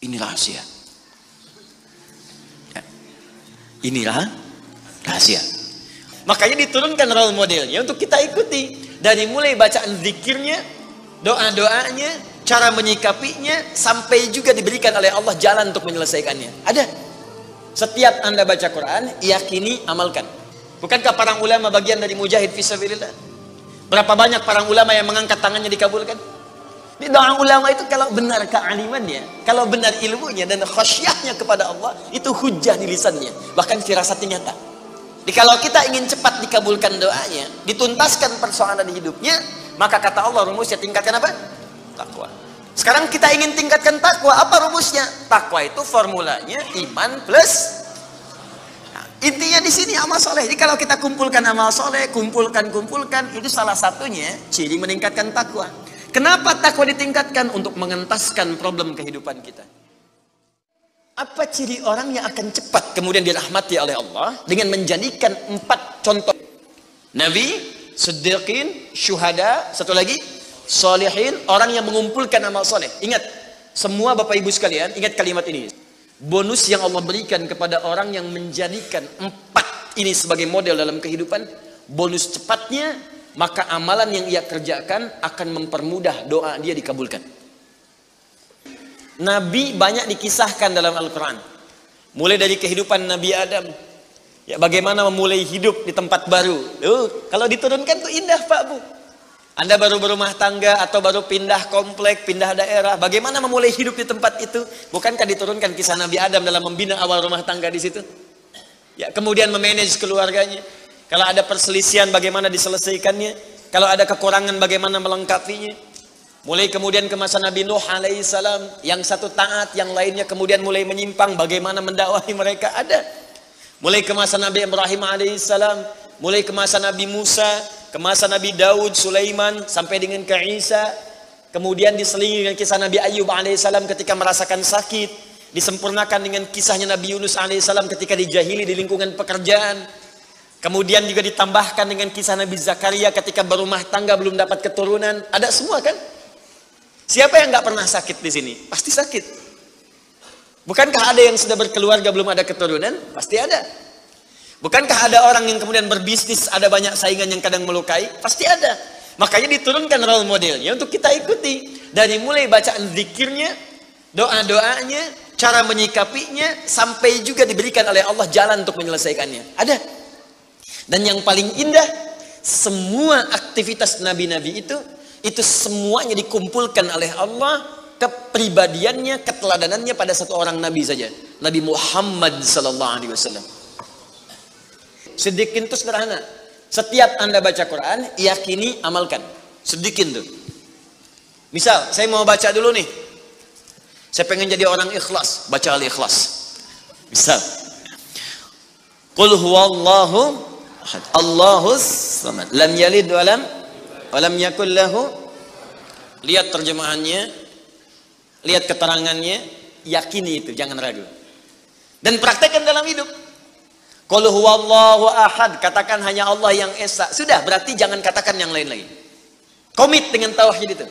Ini rahasia. Ya. Inilah rahasia. Makanya diturunkan role modelnya untuk kita ikuti. Dari mulai bacaan zikirnya, doa-doanya, cara menyikapinya, sampai juga diberikan oleh Allah jalan untuk menyelesaikannya. Ada. Setiap Anda baca Quran, yakini, amalkan. Bukankah para ulama bagian dari mujahid fisabilillah? Berapa banyak para ulama yang mengangkat tangannya dikabulkan? Di doa ulama itu kalau benar kealimannya, kalau benar ilmunya dan khasyahnya kepada Allah, itu hujah di lisannya, bahkan firasatnya nyata. Jadi kalau kita ingin cepat dikabulkan doanya, dituntaskan persoalan di hidupnya, maka kata Allah rumusnya tingkatkan apa? Takwa. Sekarang kita ingin tingkatkan takwa, apa rumusnya? Takwa itu formulanya iman plus. Nah, intinya di sini amal soleh. Jadi kalau kita kumpulkan amal soleh, kumpulkan, itu salah satunya ciri meningkatkan takwa. Kenapa takwa ditingkatkan? Untuk mengentaskan problem kehidupan kita. Apa ciri orang yang akan cepat kemudian dirahmati oleh Allah? Dengan menjadikan 4 contoh. Nabi, siddiqin, syuhada, satu lagi solihin, orang yang mengumpulkan amal soleh. Ingat, semua Bapak Ibu sekalian, ingat kalimat ini. Bonus yang Allah berikan kepada orang yang menjadikan 4 ini sebagai model dalam kehidupan, bonus cepatnya, maka amalan yang ia kerjakan akan mempermudah doa dia dikabulkan. Nabi banyak dikisahkan dalam Al-Quran. Mulai dari kehidupan Nabi Adam, ya, bagaimana memulai hidup di tempat baru. Kalau diturunkan tuh indah Pak Bu. Anda baru berumah tangga atau baru pindah komplek, pindah daerah, bagaimana memulai hidup di tempat itu? Bukankah diturunkan kisah Nabi Adam dalam membina awal rumah tangga di situ? Ya, kemudian memanage keluarganya. Kalau ada perselisihan, bagaimana diselesaikannya? Kalau ada kekurangan, bagaimana melengkapinya? Mulai kemudian ke masa Nabi Nuh alaihissalam, yang satu taat, yang lainnya kemudian mulai menyimpang, bagaimana mendakwahi mereka? Ada. Mulai ke masa Nabi Ibrahim alaihissalam, mulai ke masa Nabi Musa, ke masa Nabi Daud, Sulaiman, sampai dengan ke Isa. Kemudian diselingi dengan kisah Nabi Ayub alaihissalam ketika merasakan sakit. Disempurnakan dengan kisahnya Nabi Yunus alaihissalam ketika dijahili di lingkungan pekerjaan. Kemudian juga ditambahkan dengan kisah Nabi Zakaria ketika berumah tangga belum dapat keturunan. Ada semua kan? Siapa yang nggak pernah sakit di sini? Pasti sakit. Bukankah ada yang sudah berkeluarga belum ada keturunan? Pasti ada. Bukankah ada orang yang kemudian berbisnis, ada banyak saingan yang kadang melukai? Pasti ada. Makanya diturunkan role modelnya untuk kita ikuti. Dari mulai bacaan zikirnya, doa-doanya, cara menyikapinya, sampai juga diberikan oleh Allah jalan untuk menyelesaikannya. Ada. Dan yang paling indah, semua aktivitas nabi-nabi itu semuanya dikumpulkan oleh Allah, kepribadiannya, keteladanannya pada satu orang nabi saja, Nabi Muhammad sallallahu alaihi wasallam. Sedikit itu sederhana. Setiap Anda baca Quran, yakini, amalkan. Sedikit tuh. Misal, saya mau baca dulu nih. Saya pengen jadi orang ikhlas, baca Al-Ikhlas. Misal, Qul huwallahu ahad, Allahus samad, lam yalid walam yakul lahu. Lihat terjemahannya, lihat keterangannya, yakini itu, jangan ragu. Dan praktekkan dalam hidup. Qul huwallahu ahad, katakan hanya Allah yang esa. Sudah, berarti jangan katakan yang lain lagi. Komit dengan tauhid itu.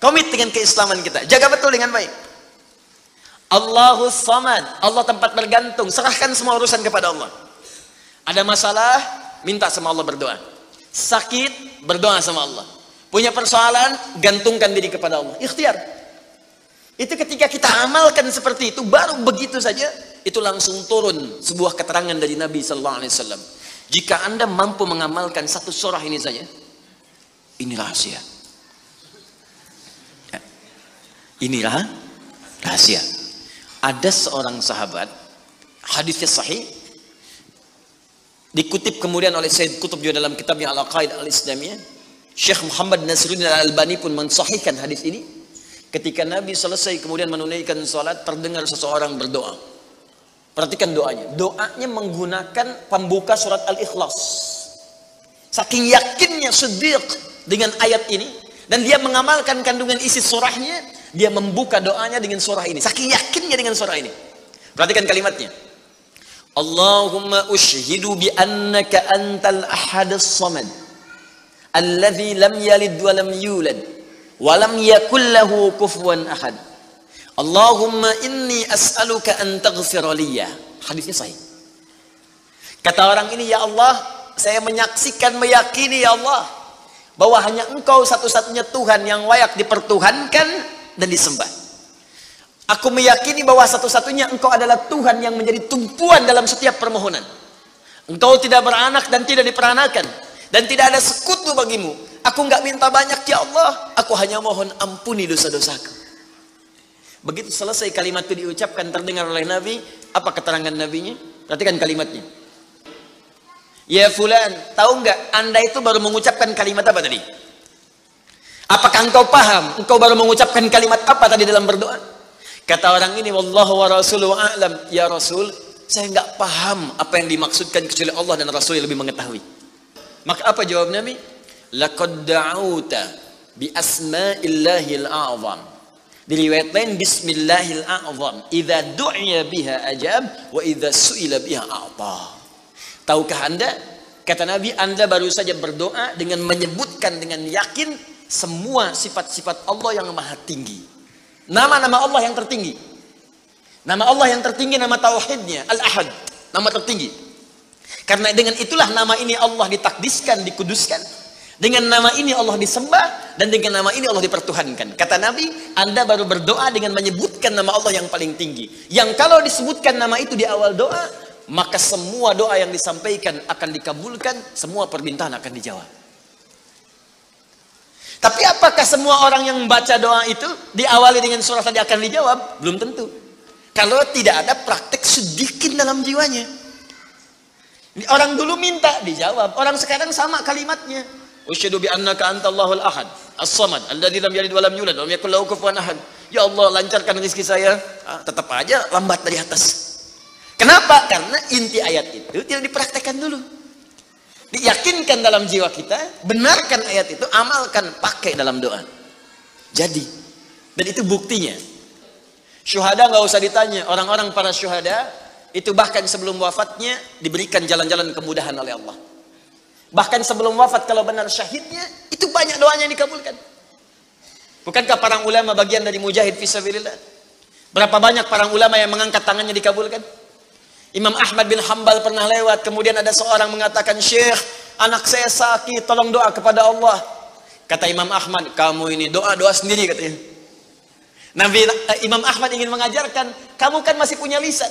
Komit dengan keislaman kita. Jaga betul dengan baik. Allahus samad, Allah tempat bergantung. Serahkan semua urusan kepada Allah. Ada masalah, minta sama Allah, berdoa. Sakit, berdoa sama Allah. Punya persoalan, gantungkan diri kepada Allah. Ikhtiar. Itu ketika kita amalkan seperti itu, baru begitu saja, itu langsung turun sebuah keterangan dari Nabi Sallallahu Alaihi Wasallam. Jika Anda mampu mengamalkan satu surah ini saja, ini rahasia. Ya. Inilah rahasia. Ada seorang sahabat, hadisnya sahih, dikutip kemudian oleh Sayyid Qutb juga dalam kitabnya Al-Aqaid Al-Islamiyah. Syekh Muhammad Nasruddin Al-Albani pun mensahihkan hadis ini. Ketika Nabi selesai kemudian menunaikan salat, terdengar seseorang berdoa. Perhatikan doanya. Doanya menggunakan pembuka surat Al-Ikhlas. Saking yakinnya Siddiq dengan ayat ini, dan dia mengamalkan kandungan isi surahnya, dia membuka doanya dengan surah ini. Saking yakinnya dengan surah ini. Perhatikan kalimatnya. Allahumma ushhidu bi annaka antal ahadus samad alladzi lam yalid wa lam yulad wa lam yakul lahu kufuwan ahad. Allahumma inni as'aluka an taghfira liya. Hadisnya sahih. Kata orang ini, ya Allah, saya menyaksikan, meyakini ya Allah, bahwa hanya Engkau satu-satunya Tuhan yang layak dipertuhankan dan disembah. Aku meyakini bahwa satu-satunya Engkau adalah Tuhan yang menjadi tumpuan dalam setiap permohonan. Engkau tidak beranak dan tidak diperanakan, dan tidak ada sekutu bagimu. Aku nggak minta banyak ya Allah, aku hanya mohon ampuni dosa-dosaku. Begitu selesai kalimat itu diucapkan, terdengar oleh Nabi. Apa keterangan Nabinya? Perhatikan kalimatnya. Ya fulan, tahu nggak Anda itu baru mengucapkan kalimat apa tadi? Apakah engkau paham? Engkau baru mengucapkan kalimat apa tadi dalam berdoa? Kata orang ini, wallahu wa rasuluhu a'lam. Ya Rasul, saya nggak paham apa yang dimaksudkan kecuali Allah dan Rasul yang lebih mengetahui. Maka apa jawab Nabi? Laqad da'uta bi asma'illahil a'zam. Di riwayat lain, bismillahil a'zam. Idza du'iya biha ajab, wa idza su'ila biha a'ta. Tahukah Anda? Kata Nabi, Anda baru saja berdoa dengan menyebutkan dengan yakin semua sifat-sifat Allah yang maha tinggi. Nama-nama Allah yang tertinggi. Nama Allah yang tertinggi, nama tauhidnya, Al-Ahad, nama tertinggi. Karena dengan itulah nama ini Allah ditakdiskan, dikuduskan. Dengan nama ini Allah disembah, dan dengan nama ini Allah dipertuhankan. Kata Nabi, Anda baru berdoa dengan menyebutkan nama Allah yang paling tinggi. Yang kalau disebutkan nama itu di awal doa, maka semua doa yang disampaikan akan dikabulkan, semua permintaan akan dijawab. Tapi apakah semua orang yang membaca doa itu diawali dengan surah tadi akan dijawab? Belum tentu. Kalau tidak ada praktek sedikit dalam jiwanya. Orang dulu minta dijawab, orang sekarang sama kalimatnya. Usyhadu bi annaka antallahul ahad, as-samad, alladzi lam yalid wa lam yulad wa lam yakul lahu kufuwan ahad. Ya Allah, lancarkan rezeki saya. Tetap aja lambat dari atas. Kenapa? Karena inti ayat itu tidak dipraktekkan dulu. Diyakinkan dalam jiwa kita, benarkan ayat itu, amalkan, pakai dalam doa. Jadi, dan itu buktinya. Syuhada nggak usah ditanya, orang-orang para syuhada itu bahkan sebelum wafatnya diberikan jalan-jalan kemudahan oleh Allah. Bahkan sebelum wafat kalau benar syahidnya, itu banyak doanya yang dikabulkan. Bukankah para ulama bagian dari mujahid fisabilillah? Berapa banyak para ulama yang mengangkat tangannya dikabulkan? Imam Ahmad bin Hanbal pernah lewat, kemudian ada seorang mengatakan, Syekh, anak saya sakit, tolong doa kepada Allah. Kata Imam Ahmad, kamu ini doa-doa sendiri katanya. Imam Ahmad ingin mengajarkan, kamu kan masih punya lisan,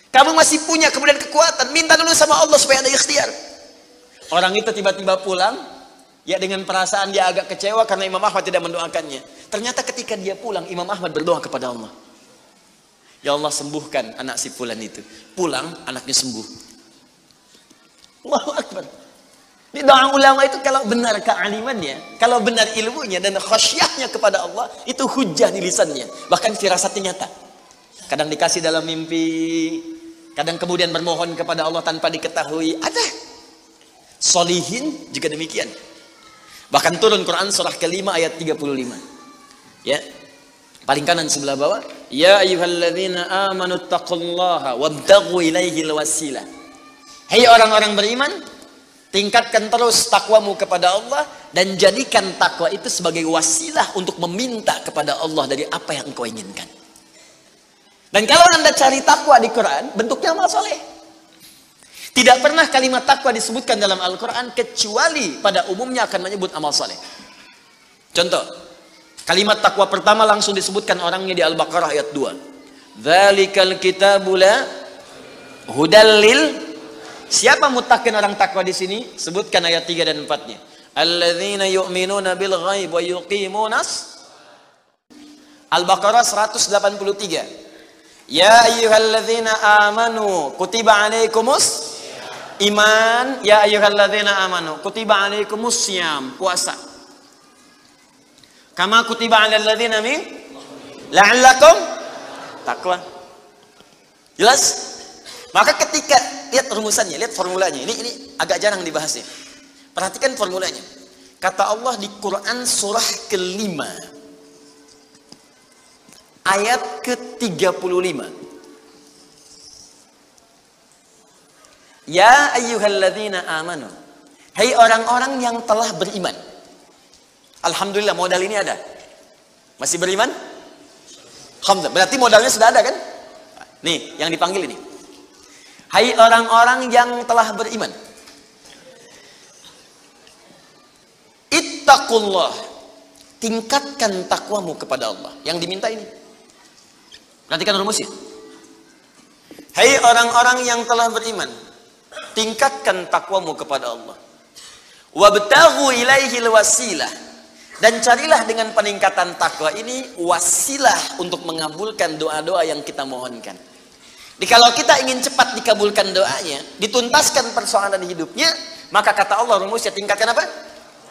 kamu masih punya kemudian kekuatan, minta dulu sama Allah supaya ada ikhtiar. Orang itu tiba-tiba pulang, ya dengan perasaan dia agak kecewa karena Imam Ahmad tidak mendoakannya. Ternyata ketika dia pulang, Imam Ahmad berdoa kepada Allah. Ya Allah, sembuhkan anak si fulan itu. Pulang, anaknya sembuh. Allahu Akbar. Di doa ulama itu kalau benar kealimannya, kalau benar ilmunya dan khasyahnya kepada Allah, itu hujah di lisannya. Bahkan firasatnya nyata. Kadang dikasih dalam mimpi, kadang kemudian bermohon kepada Allah tanpa diketahui. Ada. Solihin juga demikian. Bahkan turun Quran surah kelima ayat 35. Ya. Paling kanan sebelah bawah, ya ayyuhalladzina amanu taqullaha wabtaghu ilaihil wasilah. Hai orang-orang beriman, tingkatkan terus takwamu kepada Allah dan jadikan takwa itu sebagai wasilah untuk meminta kepada Allah dari apa yang engkau inginkan. Dan kalau Anda cari takwa di Quran, bentuknya amal soleh. Tidak pernah kalimat takwa disebutkan dalam Al-Quran kecuali pada umumnya akan menyebut amal soleh. Contoh, kalimat takwa pertama langsung disebutkan orangnya di Al-Baqarah ayat 2. Dzalikal kitabu la hudal lil. Siapa muttaqin orang takwa di sini? Sebutkan ayat 3 dan 4-nya. Alladzina yu'minuna bil ghaib wa yuqimunas. Al-Baqarah 183. Ya ayyuhalladzina amanu kutiba alaikumus iman. Ya ayyuhalladzina amanu kutiba alaikumus syiyam, puasa. Kama kutiba 'alal ladzina min la'allakum taqwa. Jelas? Maka ketika lihat rumusannya, lihat formulanya. Ini agak jarang dibahasnya. Perhatikan formulanya. Kata Allah di Quran surah kelima ayat ke-35. Ya ayyuhalladzina amanu. Hai orang-orang yang telah beriman. Alhamdulillah modal ini ada. Masih beriman? Hamzah. Berarti modalnya sudah ada kan? Nih, yang dipanggil ini. Hai orang-orang yang telah beriman. Ittaqullah. Tingkatkan takwamu kepada Allah. Yang diminta ini. Perhatikan rumusnya. Hai orang-orang yang telah beriman. Tingkatkan takwamu kepada Allah. Wabtaghu ilaihil wasilah. Dan carilah dengan peningkatan takwa ini wasilah untuk mengabulkan doa-doa yang kita mohonkan. Jadi kalau kita ingin cepat dikabulkan doanya, dituntaskan persoalan hidupnya, maka kata Allah rumusnya tingkatkan apa?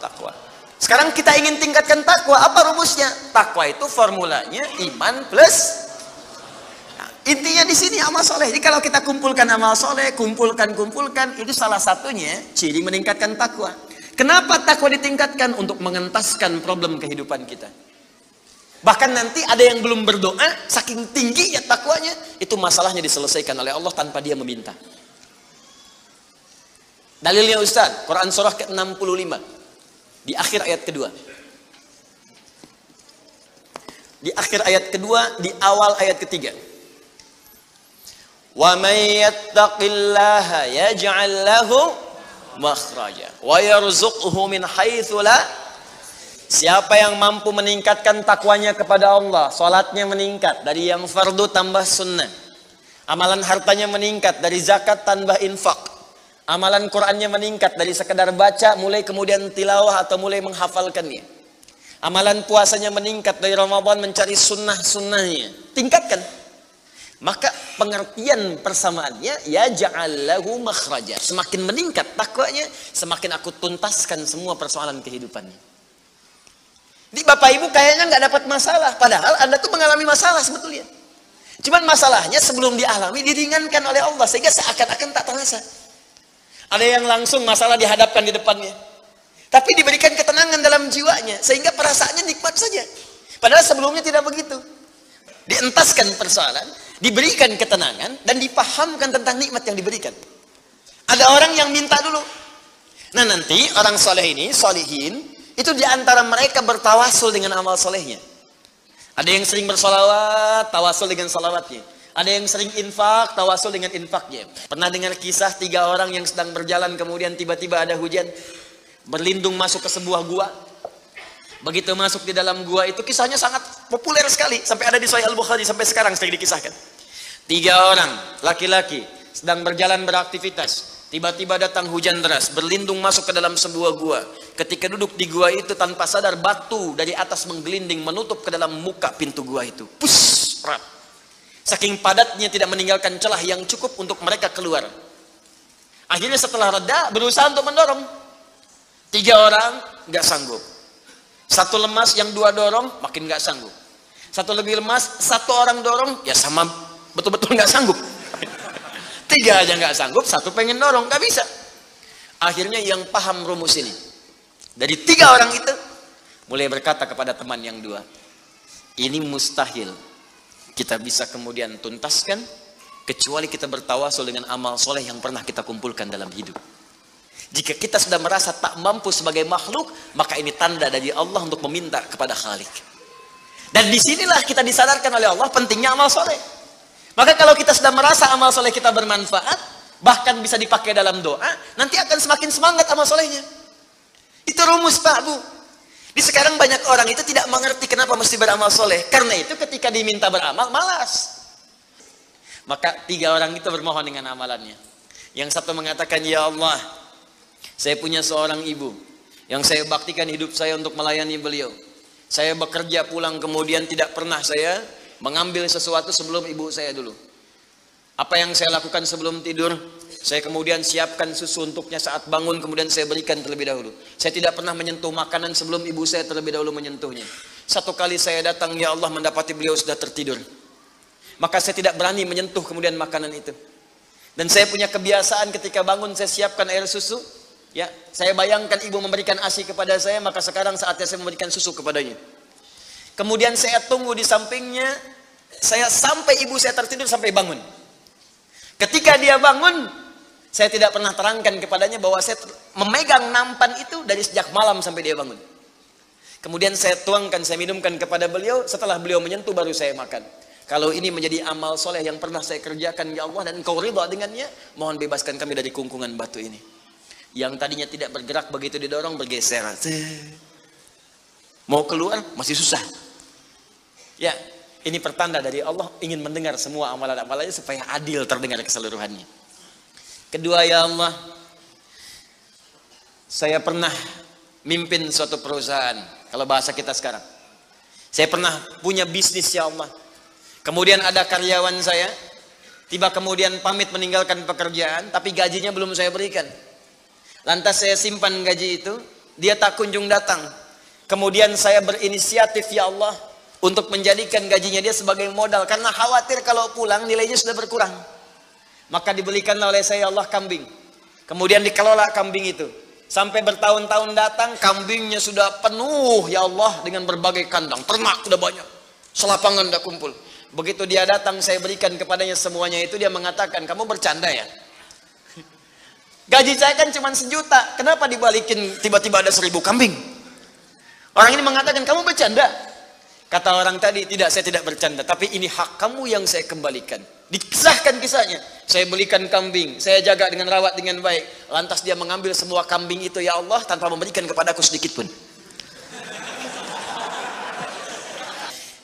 Takwa. Sekarang kita ingin tingkatkan takwa, apa rumusnya? Takwa itu formulanya iman plus. Nah, intinya di sini amal soleh. Jadi kalau kita kumpulkan amal soleh, kumpulkan, itu salah satunya ciri meningkatkan takwa. Kenapa takwa ditingkatkan? Untuk mengentaskan problem kehidupan kita. Bahkan nanti ada yang belum berdoa, saking tinggi ya takwanya, itu masalahnya diselesaikan oleh Allah tanpa dia meminta. Dalilnya Ustaz, Quran surah ke-65 di akhir ayat kedua. Di akhir ayat kedua, di awal ayat ketiga. Wa may yattaqillaha yaj'al lahu makhraja wa yarzuqhu min haitsu la. Siapa yang mampu meningkatkan takwanya kepada Allah, salatnya meningkat dari yang fardu tambah sunnah, amalan hartanya meningkat dari zakat tambah infak, amalan Qurannya meningkat dari sekedar baca mulai kemudian tilawah atau mulai menghafalkannya, amalan puasanya meningkat dari Ramadan mencari sunnah-sunnahnya, tingkatkan. Maka pengertian persamaannya ya ja'allahu makhraja. Semakin meningkat takwanya, semakin aku tuntaskan semua persoalan kehidupannya. Di Bapak Ibu kayaknya nggak dapat masalah, padahal Anda tuh mengalami masalah sebetulnya. Cuman masalahnya sebelum dialami diringankan oleh Allah sehingga seakan-akan tak terasa. Ada yang langsung masalah dihadapkan di depannya, tapi diberikan ketenangan dalam jiwanya sehingga perasaannya nikmat saja. Padahal sebelumnya tidak begitu. Dientaskan persoalan, diberikan ketenangan dan dipahamkan tentang nikmat yang diberikan. Ada orang yang minta dulu. Nah nanti orang soleh ini, solihin, itu diantara mereka bertawasul dengan amal solehnya. Ada yang sering bersolawat, tawasul dengan salawatnya. Ada yang sering infak, tawasul dengan infaknya. Pernah dengar kisah 3 orang yang sedang berjalan, kemudian tiba-tiba ada hujan, berlindung masuk ke sebuah gua. Begitu masuk di dalam gua itu, kisahnya sangat populer sekali, sampai ada di Sahih Al-Bukhari, sampai sekarang sering dikisahkan. 3 orang laki-laki sedang berjalan beraktivitas. Tiba-tiba datang hujan deras, berlindung masuk ke dalam sebuah gua. Ketika duduk di gua itu tanpa sadar batu dari atas menggelinding menutup ke dalam muka pintu gua itu. Pus, rap. Saking padatnya tidak meninggalkan celah yang cukup untuk mereka keluar. Akhirnya setelah reda berusaha untuk mendorong. 3 orang nggak sanggup. 1 lemas, yang 2 dorong makin nggak sanggup. 1 lebih lemas, 1 orang dorong ya sama betul-betul nggak sanggup. 3 aja nggak sanggup, 1 pengen dorong, nggak bisa. Akhirnya yang paham rumus ini, dari 3 orang itu, mulai berkata kepada teman yang 2, ini mustahil kita bisa kemudian tuntaskan, kecuali kita bertawasul dengan amal soleh yang pernah kita kumpulkan dalam hidup. Jika kita sudah merasa tak mampu sebagai makhluk, maka ini tanda dari Allah untuk meminta kepada Khalik. Dan disinilah kita disadarkan oleh Allah pentingnya amal soleh. Maka kalau kita sudah merasa amal soleh kita bermanfaat, bahkan bisa dipakai dalam doa, nanti akan semakin semangat amal solehnya. Itu rumus Pak Bu. Di sekarang banyak orang itu tidak mengerti kenapa mesti beramal soleh. Karena itu ketika diminta beramal, malas. Maka 3 orang itu bermohon dengan amalannya. Yang satu mengatakan, ya Allah, saya punya seorang ibu yang saya baktikan hidup saya untuk melayani beliau. Saya bekerja pulang kemudian tidak pernah saya mengambil sesuatu sebelum ibu saya dulu. Apa yang saya lakukan sebelum tidur, saya kemudian siapkan susu untuknya saat bangun, kemudian saya berikan terlebih dahulu. Saya tidak pernah menyentuh makanan sebelum ibu saya terlebih dahulu menyentuhnya. 1 kali saya datang, ya Allah, mendapati beliau sudah tertidur. Maka saya tidak berani menyentuh kemudian makanan itu. Dan saya punya kebiasaan ketika bangun saya siapkan air susu. Ya, saya bayangkan ibu memberikan ASI kepada saya, maka sekarang saatnya saya memberikan susu kepadanya. Kemudian saya tunggu di sampingnya, saya sampai ibu saya tertidur sampai bangun. Ketika dia bangun, saya tidak pernah terangkan kepadanya bahwa saya memegang nampan itu dari sejak malam sampai dia bangun. Kemudian saya tuangkan, saya minumkan kepada beliau. Setelah beliau menyentuh baru saya makan. Kalau ini menjadi amal soleh yang pernah saya kerjakan ya Allah, dan Engkau ridha dengannya, mohon bebaskan kami dari kungkungan batu ini. Yang tadinya tidak bergerak, begitu didorong bergeser. Mau keluar masih susah. Ya, ini pertanda dari Allah ingin mendengar semua amalan-amalannya supaya adil terdengar keseluruhannya. Kedua, ya Allah, saya pernah mimpin suatu perusahaan. Kalau bahasa kita sekarang, saya pernah punya bisnis ya Allah. Kemudian ada karyawan saya, tiba kemudian pamit meninggalkan pekerjaan, tapi gajinya belum saya berikan. Lantas saya simpan gaji itu, dia tak kunjung datang. Kemudian saya berinisiatif ya Allah untuk menjadikan gajinya dia sebagai modal, karena khawatir kalau pulang nilainya sudah berkurang. Maka dibelikanlah oleh saya Allah kambing. Kemudian dikelola kambing itu. Sampai bertahun-tahun datang, kambingnya sudah penuh ya Allah dengan berbagai kandang. Ternak sudah banyak. Selapangan sudah kumpul. Begitu dia datang, saya berikan kepadanya semuanya itu, dia mengatakan, kamu bercanda ya? Gaji saya kan cuma 1 juta, kenapa dibalikin tiba-tiba ada 1000 kambing? Orang ini mengatakan, kamu bercanda? Kata orang tadi, tidak, saya tidak bercanda, tapi ini hak kamu yang saya kembalikan. Dikisahkan kisahnya, saya belikan kambing, saya jaga dengan rawat dengan baik. Lantas dia mengambil semua kambing itu ya Allah, tanpa memberikan kepadaku sedikit pun.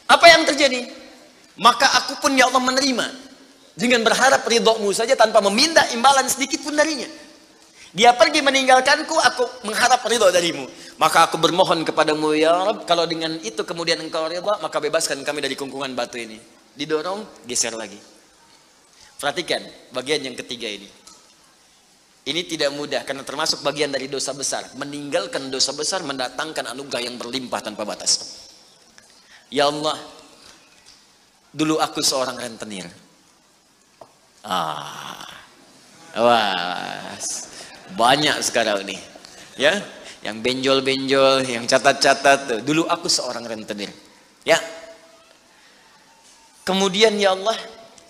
Apa yang terjadi? Maka aku pun ya Allah menerima dengan berharap ridho-Mu saja tanpa meminta imbalan sedikit pun darinya. Dia pergi meninggalkanku, aku mengharap ridho darimu. Maka aku bermohon kepadamu ya Rabb, kalau dengan itu kemudian Engkau ridho, maka bebaskan kami dari kungkungan batu ini. Didorong, geser lagi. Perhatikan bagian yang ketiga ini. Ini tidak mudah karena termasuk bagian dari dosa besar. Meninggalkan dosa besar mendatangkan anugerah yang berlimpah tanpa batas. Ya Allah, dulu aku seorang rentenir. Wah, banyak sekarang nih, ya, yang benjol-benjol, yang catat-catat. Dulu aku seorang rentenir, ya. Kemudian ya Allah,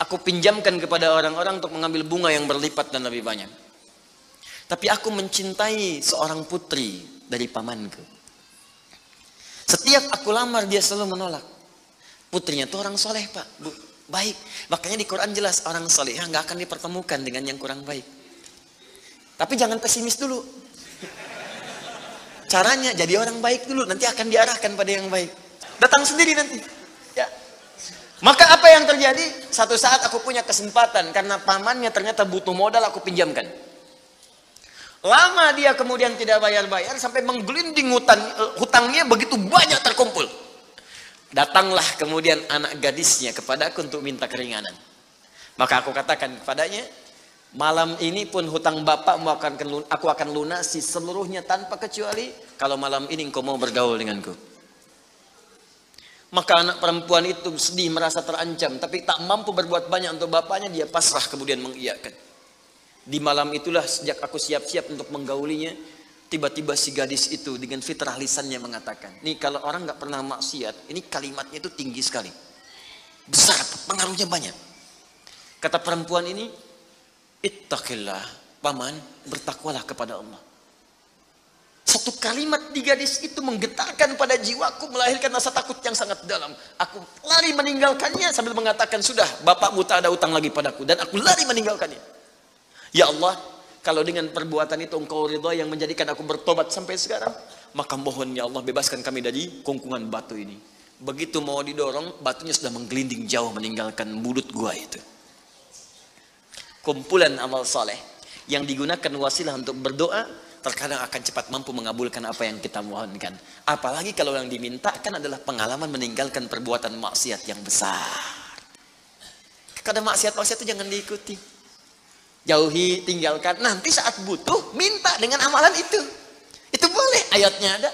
aku pinjamkan kepada orang-orang untuk mengambil bunga yang berlipat dan lebih banyak. Tapi aku mencintai seorang putri dari pamanku. Setiap aku lamar dia selalu menolak. Putrinya itu orang soleh Pak, Bu, baik. Makanya di Quran jelas orang soleh nggak akan dipertemukan dengan yang kurang baik. Tapi jangan pesimis dulu. Caranya jadi orang baik dulu, nanti akan diarahkan pada yang baik. Datang sendiri nanti. Ya. Maka apa yang terjadi? Satu saat aku punya kesempatan karena pamannya ternyata butuh modal, aku pinjamkan. Lama dia kemudian tidak bayar-bayar sampai menggelinding hutangnya begitu banyak terkumpul. Datanglah kemudian anak gadisnya kepadaku untuk minta keringanan. Maka aku katakan kepadanya, malam ini pun hutang bapakmu aku akan lunasi seluruhnya tanpa kecuali kalau malam ini engkau mau bergaul denganku. Maka anak perempuan itu sedih, merasa terancam, tapi tak mampu berbuat banyak untuk bapaknya, dia pasrah kemudian mengiyakan. Di malam itulah sejak aku siap-siap untuk menggaulinya, tiba-tiba si gadis itu dengan fitrah lisannya mengatakan, nih kalau orang nggak pernah maksiat, ini kalimatnya itu tinggi sekali, besar, pengaruhnya banyak. Kata perempuan ini, ittaqillah, paman, bertakwalah kepada Allah. Satu kalimat di gadis itu menggetarkan pada jiwaku, melahirkan rasa takut yang sangat dalam. Aku lari meninggalkannya sambil mengatakan, sudah, bapakmu tak ada utang lagi padaku, dan aku lari meninggalkannya. Ya Allah, kalau dengan perbuatan itu engkau ridha yang menjadikan aku bertobat sampai sekarang, maka mohon ya Allah bebaskan kami dari kungkungan batu ini. Begitu mau didorong, batunya sudah menggelinding jauh meninggalkan mulut gua itu. Kumpulan amal soleh yang digunakan wasilah untuk berdoa, terkadang akan cepat mampu mengabulkan apa yang kita mohonkan. Apalagi kalau yang dimintakan adalah pengalaman meninggalkan perbuatan maksiat yang besar. Kadang maksiat-maksiat itu jangan diikuti. Jauhi, tinggalkan. Nanti saat butuh, minta dengan amalan itu. Itu boleh, ayatnya ada.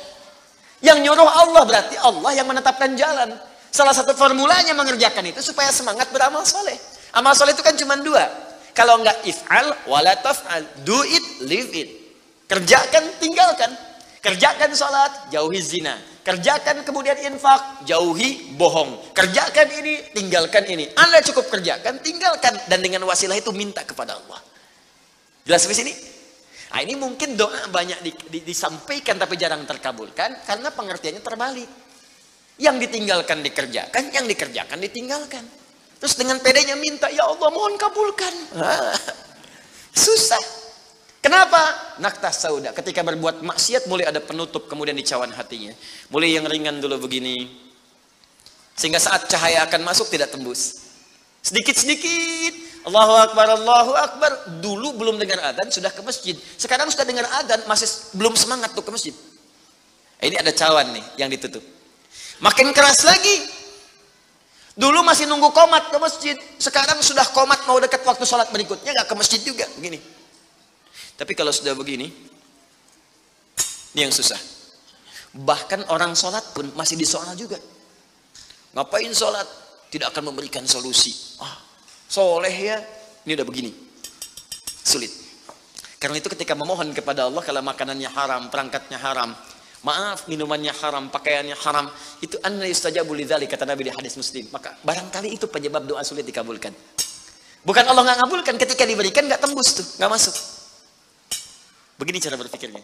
Yang nyuruh Allah berarti Allah yang menetapkan jalan. Salah satu formulanya mengerjakan itu supaya semangat beramal soleh. Amal soleh itu kan cuma 2. Kalau enggak if'al, wala taf'al. Do it, live it. Kerjakan, tinggalkan. Kerjakan sholat, jauhi zina. Kerjakan kemudian infak, jauhi bohong. Kerjakan ini, tinggalkan ini. Anda cukup kerjakan, tinggalkan. Dan dengan wasilah itu minta kepada Allah. Jelas di sini? Nah, ini mungkin doa banyak disampaikan tapi jarang terkabulkan karena pengertiannya terbalik. Yang ditinggalkan dikerjakan, yang dikerjakan ditinggalkan. Terus dengan pedenya minta, ya Allah mohon kabulkan. Susah. Kenapa? Naktas sauda. Ketika berbuat maksiat mulai ada penutup, kemudian dicawan hatinya. Mulai yang ringan dulu begini. Sehingga saat cahaya akan masuk tidak tembus. Sedikit-sedikit. Allahu Akbar, Allahu Akbar. Dulu belum dengar adzan sudah ke masjid. Sekarang sudah dengar adzan masih belum semangat tuh ke masjid. Ini ada cawan nih yang ditutup. Makin keras lagi. Dulu masih nunggu qomat ke masjid. Sekarang sudah qomat mau dekat waktu sholat berikutnya nggak ke masjid juga. Begini. Tapi kalau sudah begini, ini yang susah. Bahkan orang sholat pun masih disoal juga. Ngapain sholat? Tidak akan memberikan solusi. Soleh ya, ini udah begini. Sulit. Karena itu ketika memohon kepada Allah, kalau makanannya haram, perangkatnya haram, maaf, minumannya haram, pakaiannya haram, itu anna yustajabu lidzalik, kata Nabi di hadis Muslim. Maka barangkali itu penyebab doa sulit dikabulkan. Bukan Allah nggak ngabulkan, ketika diberikan nggak tembus tuh, nggak masuk. Begini cara berpikirnya.